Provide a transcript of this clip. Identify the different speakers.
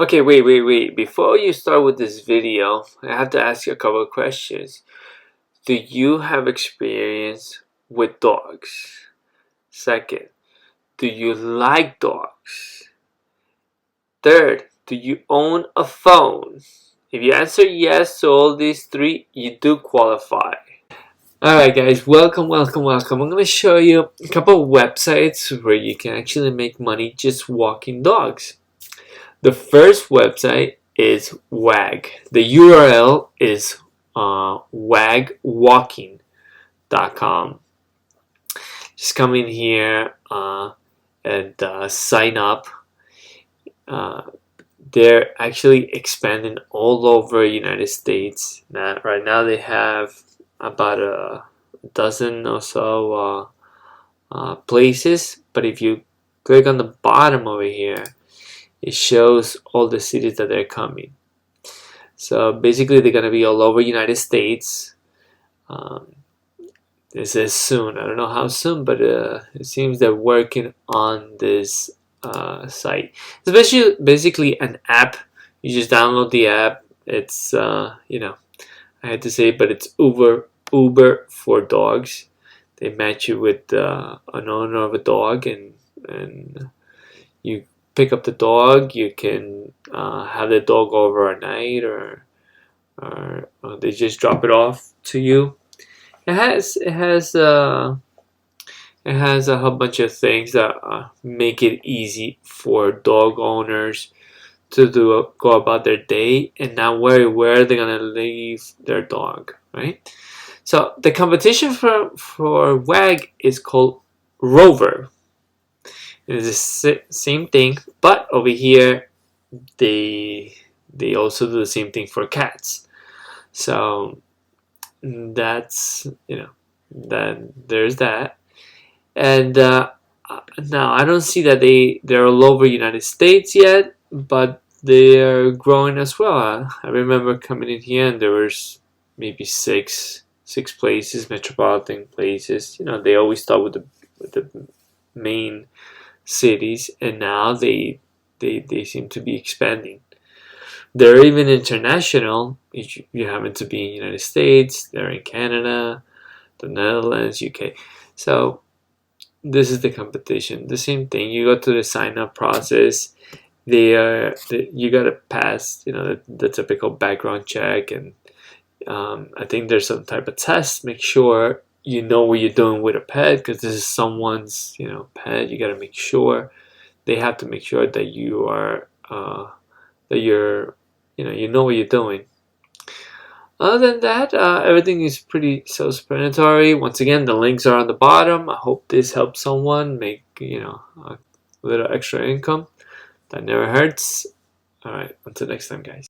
Speaker 1: Okay, wait. Before you start with this video, I have to ask you a couple of questions. Do you have experience with dogs? Second, do you like dogs? Third, do you own a phone? If you answer yes to all these three, you do qualify. Alright guys, welcome. I'm going to show you a couple of websites where you can actually make money just walking dogs. The first website is WAG. The URL is wagwalking.com. Just come in here and sign up. They're actually expanding all over United States. Right now they have about a dozen or so places, but if you click on the bottom over here, it shows all the cities that they're coming. So basically they're going to be all over United States. It says soon. I don't know how soon, but it seems they're working on this site. It's basically an app. You just download the app. It's I had to say, but it's Uber for dogs. They match you with an owner of a dog, and you pick up the dog. You can have the dog overnight, or they just drop it off to you. It has a whole bunch of things that make it easy for dog owners to go about their day and not worry where they're gonna leave their dog, right? So the competition for WAG is called Rover. It's the same thing, but over here they also do the same thing for cats. So that's that there's that. And now I don't see that they're all over United States yet, but they are growing as well. I remember coming in here and there was maybe six places, metropolitan places. They always start with the main cities, and now they seem to be expanding. They're even international. If you happen to be in the United States, they're in Canada, the Netherlands, UK. So this is the competition. The same thing. You go to the sign up process. You gotta pass the typical background check, and I think there's some type of test. Make sure you know what you're doing with a pet, because this is someone's pet. You gotta make sure. They have to make sure that you are that you're you know what you're doing. Other than that, everything is pretty self-explanatory. Once again, the links are on the bottom. I hope this helps someone make a little extra income. That never hurts. All right, until next time, guys.